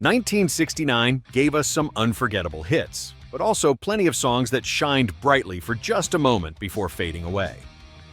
1969 gave us some unforgettable hits, but also plenty of songs that shined brightly for just a moment before fading away.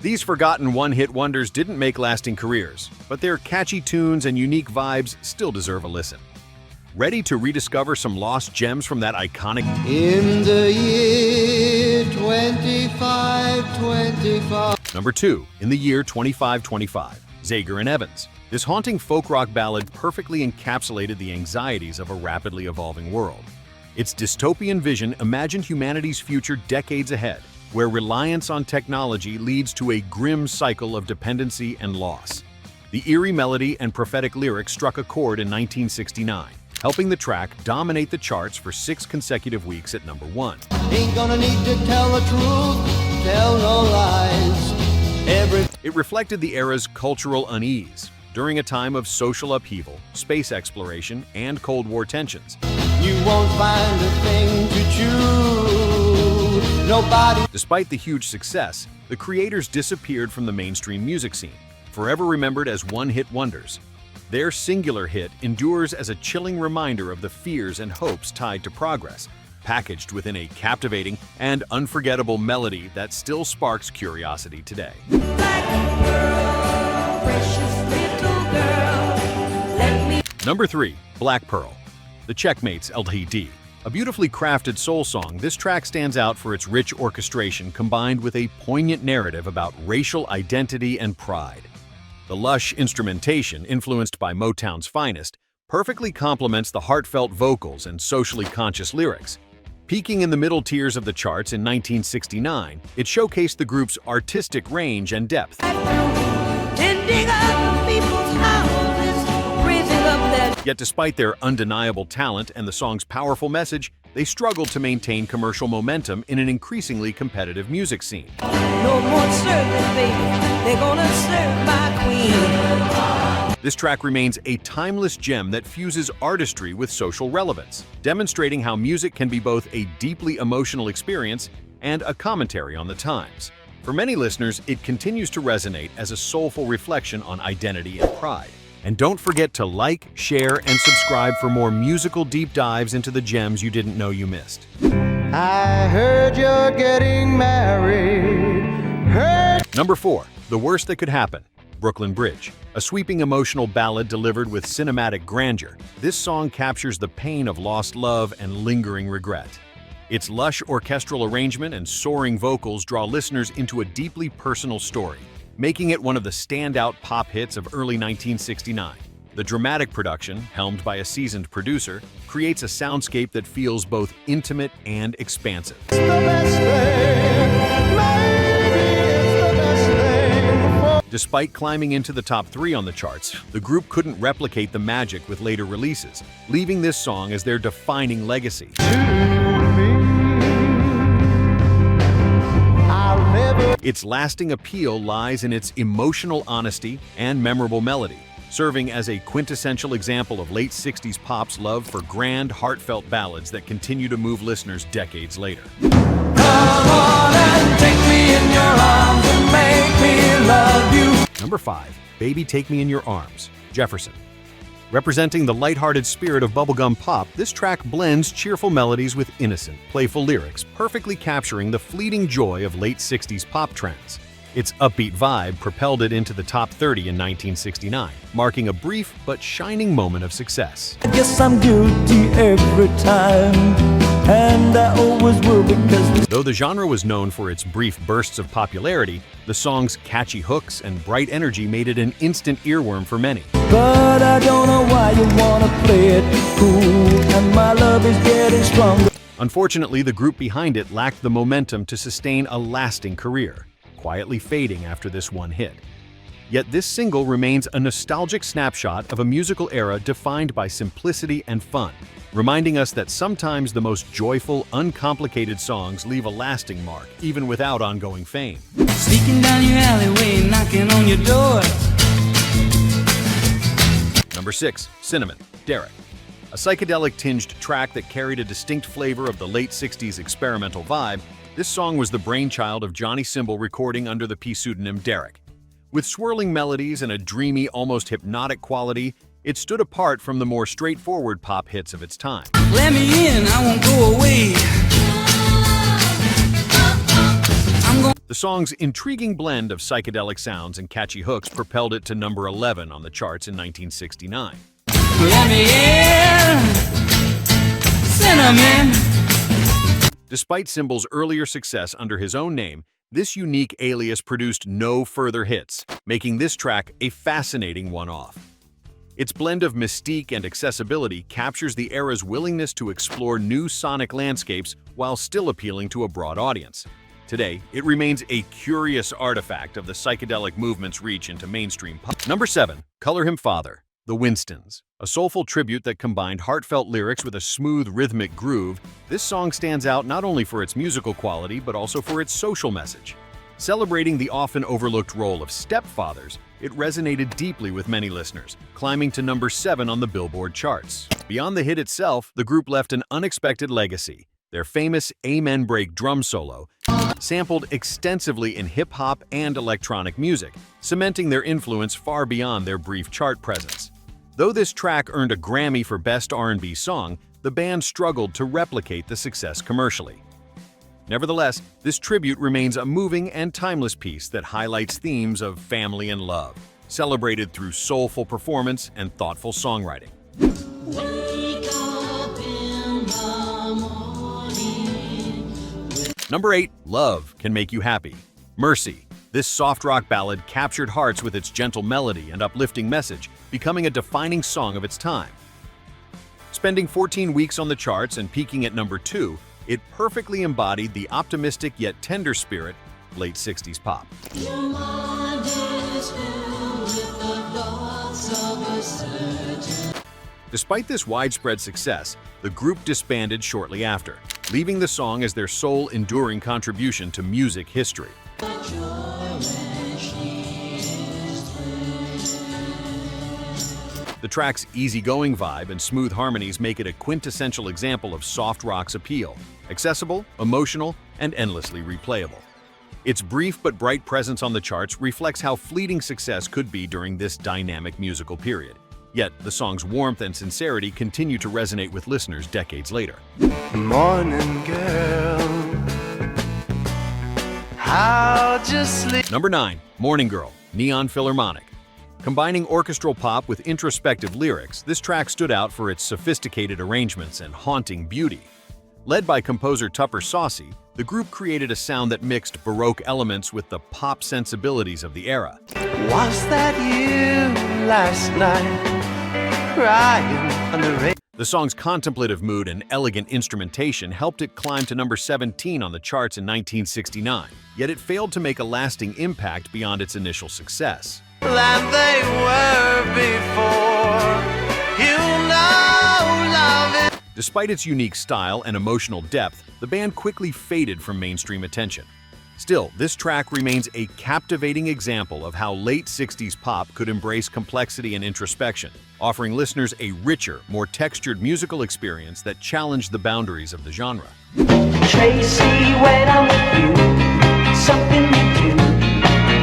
These forgotten one-hit wonders didn't make lasting careers, but their catchy tunes and unique vibes still deserve a listen. Ready to rediscover some lost gems from that iconic... In the year 2525. Number 2, in the year 2525, ZAGER and Evans. This haunting folk rock ballad perfectly encapsulated the anxieties of a rapidly evolving world. Its dystopian vision imagined humanity's future decades ahead, where reliance on technology leads to a grim cycle of dependency and loss. The eerie melody and prophetic lyrics struck a chord in 1969, helping the track dominate the charts for 6 consecutive weeks at number 1. Ain't gonna need to tell the truth, tell no lies. It reflected the era's cultural unease, during a time of social upheaval, space exploration, and Cold War tensions. You won't find a thing to chew. Nobody. Despite the huge success, the creators disappeared from the mainstream music scene, forever remembered as one-hit wonders. Their singular hit endures as a chilling reminder of the fears and hopes tied to progress, packaged within a captivating and unforgettable melody that still sparks curiosity today. Number 3, Black Pearl, the CHECKMATES LTD. A beautifully crafted soul song, this track stands out for its rich orchestration combined with a poignant narrative about racial identity and pride. The lush instrumentation, influenced by Motown's finest, perfectly complements the heartfelt vocals and socially conscious lyrics. Peaking in the middle tiers of the charts in 1969, it showcased the group's artistic range and depth. Yet despite their undeniable talent and the song's powerful message, they struggled to maintain commercial momentum in an increasingly competitive music scene. No more serving, baby. They're gonna serve my queen. This track remains a timeless gem that fuses artistry with social relevance, demonstrating how music can be both a deeply emotional experience and a commentary on the times. For many listeners, it continues to resonate as a soulful reflection on identity and pride. And don't forget to like, share, and subscribe for more musical deep dives into the gems you didn't know you missed. I heard you're getting married. Number 4, The Worst That Could Happen, Brooklyn Bridge. A sweeping emotional ballad delivered with cinematic grandeur, this song captures the pain of lost love and lingering regret. Its lush orchestral arrangement and soaring vocals draw listeners into a deeply personal story, making it one of the standout pop hits of early 1969. The dramatic production, helmed by a seasoned producer, creates a soundscape that feels both intimate and expansive. Despite climbing into the top 3 on the charts, the group couldn't replicate the magic with later releases, leaving this song as their defining legacy. Its lasting appeal lies in its emotional honesty and memorable melody, serving as a quintessential example of late 60s pop's love for grand, heartfelt ballads that continue to move listeners decades later. Come on and take me in your arms and make me love you. Number 5, Baby Take Me in Your Arms, Jefferson. Representing the lighthearted spirit of bubblegum pop, this track blends cheerful melodies with innocent, playful lyrics, perfectly capturing the fleeting joy of late 60s pop trends. Its upbeat vibe propelled it into the top 30 in 1969, marking a brief but shining moment of success. I guess I'm guilty every time, and I always will because... Though the genre was known for its brief bursts of popularity, the song's catchy hooks and bright energy made it an instant earworm for many. But I don't know why you wanna play it cool, and my love is getting stronger. Unfortunately, the group behind it lacked the momentum to sustain a lasting career, quietly fading after this one hit. Yet this single remains a nostalgic snapshot of a musical era defined by simplicity and fun, reminding us that sometimes the most joyful, uncomplicated songs leave a lasting mark, even without ongoing fame. Sneaking down your alleyway, knocking on your door. Number 6, Cinnamon, Derek. A psychedelic-tinged track that carried a distinct flavor of the late 60s experimental vibe, this song was the brainchild of Johnny Cymbal recording under the pseudonym Derek. With swirling melodies and a dreamy, almost hypnotic quality, It stood apart from the more straightforward pop hits of its time. Let me in, I won't go away. The song's intriguing blend of psychedelic sounds and catchy hooks propelled it to number 11 on the charts in 1969. Let me in, cinnamon. Despite Symbol's earlier success under his own name, this unique alias produced no further hits, making this track a fascinating one-off. Its blend of mystique and accessibility captures the era's willingness to explore new sonic landscapes while still appealing to a broad audience. Today, it remains a curious artifact of the psychedelic movement's reach into mainstream pop. Number 7. Color Him Father, the WINSTONS. A soulful tribute that combined heartfelt lyrics with a smooth rhythmic groove, this song stands out not only for its musical quality but also for its social message. Celebrating the often overlooked role of stepfathers, it resonated deeply with many listeners, climbing to number 7 on the Billboard charts. Beyond the hit itself, the group left an unexpected legacy. Their famous Amen Break drum solo, sampled extensively in hip-hop and electronic music, cementing their influence far beyond their brief chart presence. Though this track earned a Grammy for Best R&B Song, the band struggled to replicate the success commercially. Nevertheless, this tribute remains a moving and timeless piece that highlights themes of family and love, celebrated through soulful performance and thoughtful songwriting. Number 8. Love Can Make You Happy. Mercy. This soft rock ballad captured hearts with its gentle melody and uplifting message, becoming a defining song of its time. Spending 14 weeks on the charts and peaking at number 2, it perfectly embodied the optimistic yet tender spirit of late 60s pop. Despite this widespread success, the group disbanded shortly after, leaving the song as their sole enduring contribution to music history. The track's easygoing vibe and smooth harmonies make it a quintessential example of soft rock's appeal, accessible, emotional, and endlessly replayable. Its brief but bright presence on the charts reflects how fleeting success could be during this dynamic musical period. Yet, the song's warmth and sincerity continue to resonate with listeners decades later. Morning girl, how'd you sleep? Number 9. Morning Girl, Neon Philharmonic. Combining orchestral pop with introspective lyrics, this track stood out for its sophisticated arrangements and haunting beauty. Led by composer Tupper Saucy, the group created a sound that mixed Baroque elements with the pop sensibilities of the era. Was that you last night, crying on the rain? The song's contemplative mood and elegant instrumentation helped it climb to number 17 on the charts in 1969, yet it failed to make a lasting impact beyond its initial success. Than they were before, you know, love it. Despite its unique style and emotional depth, the band quickly faded from mainstream attention. Still, this track remains a captivating example of how late 60s pop could embrace complexity and introspection, offering listeners a richer, more textured musical experience that challenged the boundaries of the genre. Tracy, when I'm with you, something you do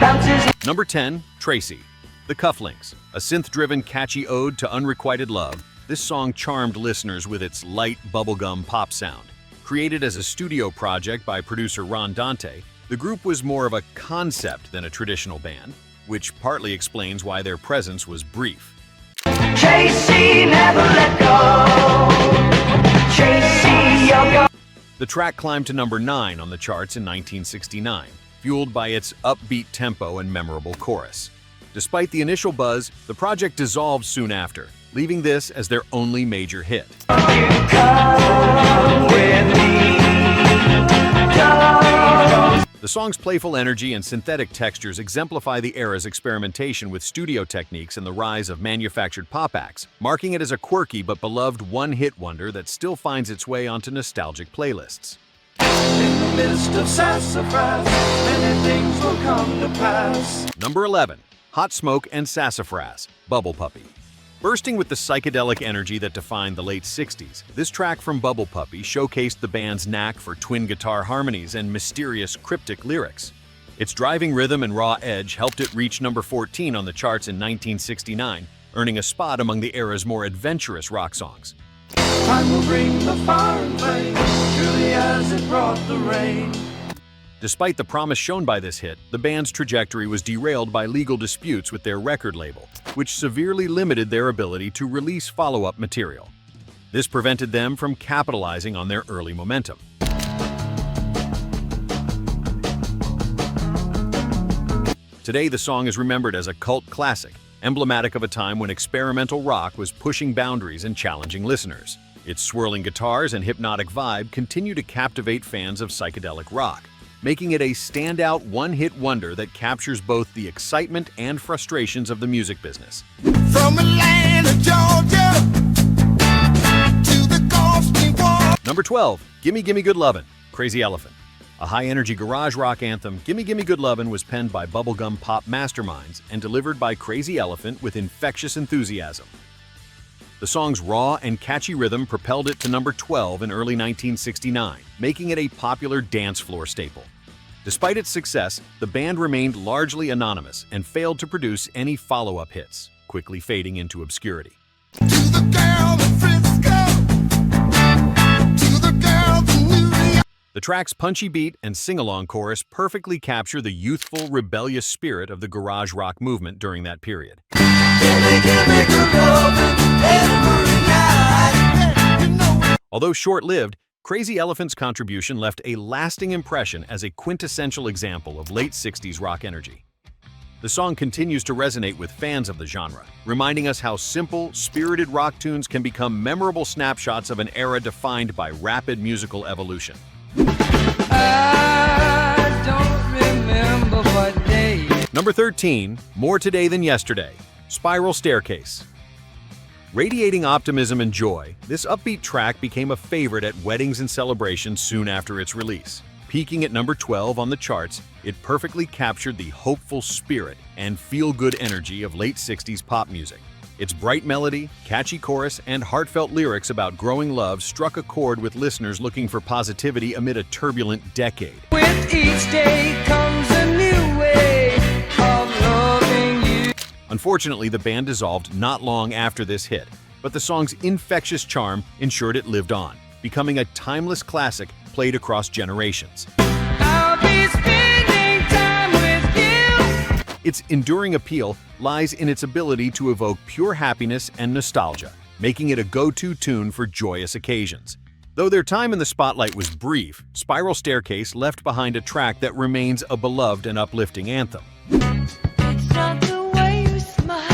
bounces. Number 10. TRACY, The Cufflinks. A synth-driven, catchy ode to unrequited love, this song charmed listeners with its light, bubblegum pop sound. Created as a studio project by producer Ron Dante, the group was more of a concept than a traditional band, which partly explains why their presence was brief. Tracy, never let go. Tracy, you'll go. The track climbed to number 9 on the charts in 1969, fueled by its upbeat tempo and memorable chorus. Despite the initial buzz, the project dissolved soon after, leaving this as their only major hit. Come with me. Go. The song's playful energy and synthetic textures exemplify the era's experimentation with studio techniques and the rise of manufactured pop acts, marking it as a quirky but beloved one-hit wonder that still finds its way onto nostalgic playlists. In the midst of sassafras, many things will come to pass. Number 11. Hot Smoke and Sassafras, Bubble Puppy. Bursting with the psychedelic energy that defined the late 60s, this track from Bubble Puppy showcased the band's knack for twin guitar harmonies and mysterious, cryptic lyrics. Its driving rhythm and raw edge helped it reach number 14 on the charts in 1969, earning a spot among the era's more adventurous rock songs. Time will bring the fire and flame, truly as it brought the rain. Despite the promise shown by this hit, the band's trajectory was derailed by legal disputes with their record label, which severely limited their ability to release follow-up material. This prevented them from capitalizing on their early momentum. Today, the song is remembered as a cult classic, emblematic of a time when experimental rock was pushing boundaries and challenging listeners. Its swirling guitars and hypnotic vibe continue to captivate fans of psychedelic rock, making it a standout one-hit wonder that captures both the excitement and frustrations of the music business. From Atlanta, Georgia, to the Ghostly Wall. Number 12, Gimme Gimme Good Lovin', Crazy Elephant. A high-energy garage rock anthem, Gimme Gimme Good Lovin' was penned by bubblegum pop masterminds and delivered by Crazy Elephant with infectious enthusiasm. The song's raw and catchy rhythm propelled it to number 12 in early 1969, making it a popular dance floor staple. Despite its success, the band remained largely anonymous and failed to produce any follow-up hits, quickly fading into obscurity. To the girl in Frisco, to the girl in New York. The track's punchy beat and sing-along chorus perfectly capture the youthful, rebellious spirit of the garage rock movement during that period. Although short-lived, Crazy Elephant's contribution left a lasting impression as a quintessential example of late 60s rock energy. The song continues to resonate with fans of the genre, reminding us how simple, spirited rock tunes can become memorable snapshots of an era defined by rapid musical evolution. I don't remember what day. Number 13, More Today Than Yesterday, Spiral Staircase. Radiating optimism and joy, this upbeat track became a favorite at weddings and celebrations soon after its release. Peaking at number 12 on the charts, it perfectly captured the hopeful spirit and feel-good energy of late 60s pop music. Its bright melody, catchy chorus, and heartfelt lyrics about growing love struck a chord with listeners looking for positivity amid a turbulent decade. With each day comes a new way of loving you. Unfortunately, the band dissolved not long after this hit, but the song's infectious charm ensured it lived on, becoming a timeless classic played across generations. I'll be spending time with you. Its enduring appeal lies in its ability to evoke pure happiness and nostalgia, making it a go-to tune for joyous occasions. Though their time in the spotlight was brief, Spiral Staircase left behind a track that remains a beloved and uplifting anthem. It's not the way you smile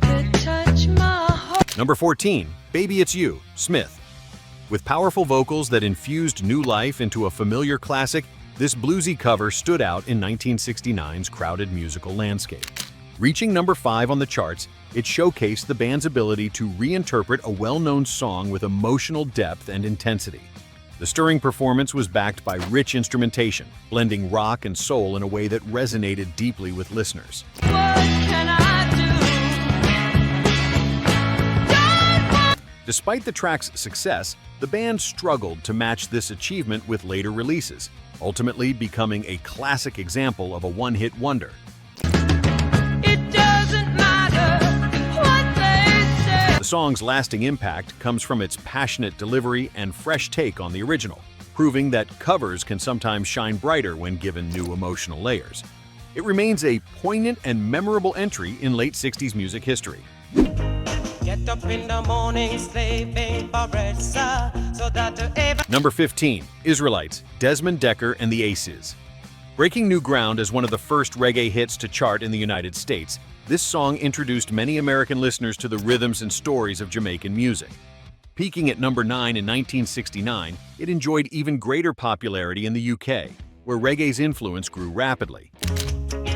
that touch my heart. Number 14, Baby It's You, Smith. With powerful vocals that infused new life into a familiar classic, this bluesy cover stood out in 1969's crowded musical landscape. Reaching number 5 on the charts, it showcased the band's ability to reinterpret a well-known song with emotional depth and intensity. The stirring performance was backed by rich instrumentation, blending rock and soul in a way that resonated deeply with listeners. What can I do? Despite the track's success, the band struggled to match this achievement with later releases, ultimately becoming a classic example of a one-hit wonder. It doesn't matter what they say. The song's lasting impact comes from its passionate delivery and fresh take on the original, proving that covers can sometimes shine brighter when given new emotional layers. It remains a poignant and memorable entry in late 60s music history. Get up in the morning, slaving for bread, sir, so that ever. Number 15, Israelites, Desmond, DEKKER, and the Aces. Breaking new ground as one of the first reggae hits to chart in the United States, this song introduced many American listeners to the rhythms and stories of Jamaican music. Peaking at number 9 in 1969, it enjoyed even greater popularity in the UK, where reggae's influence grew rapidly.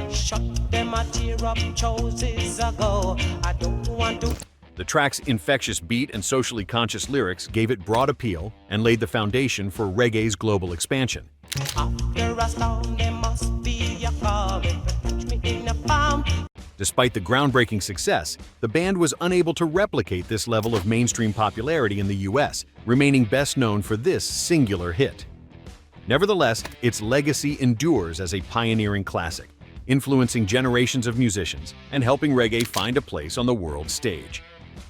Shut them a tear up choices ago. I don't want to. The track's infectious beat and socially conscious lyrics gave it broad appeal and laid the foundation for reggae's global expansion. After a storm, there must be a calm. Touch me in a palm. Despite the groundbreaking success, the band was unable to replicate this level of mainstream popularity in the US, remaining best known for this singular hit. Nevertheless, its legacy endures as a pioneering classic. influencing generations of musicians and helping reggae find a place on the world stage.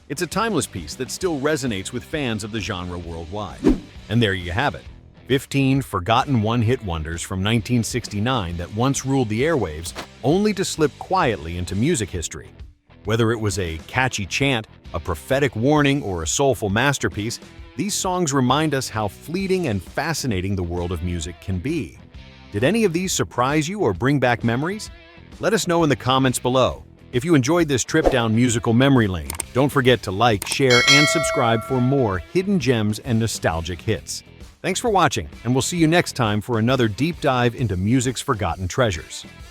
It's a timeless piece that still resonates with fans of the genre worldwide. And there you have it, 15 forgotten one-hit wonders from 1969 that once ruled the airwaves, only to slip quietly into music history. Whether it was a catchy chant, a prophetic warning, or a soulful masterpiece, these songs remind us how fleeting and fascinating the world of music can be. Did any of these surprise you or bring back memories? Let us know in the comments below. If you enjoyed this trip down musical memory lane, don't forget to like, share, and subscribe for more hidden gems and nostalgic hits. Thanks for watching, and we'll see you next time for another deep dive into music's forgotten treasures.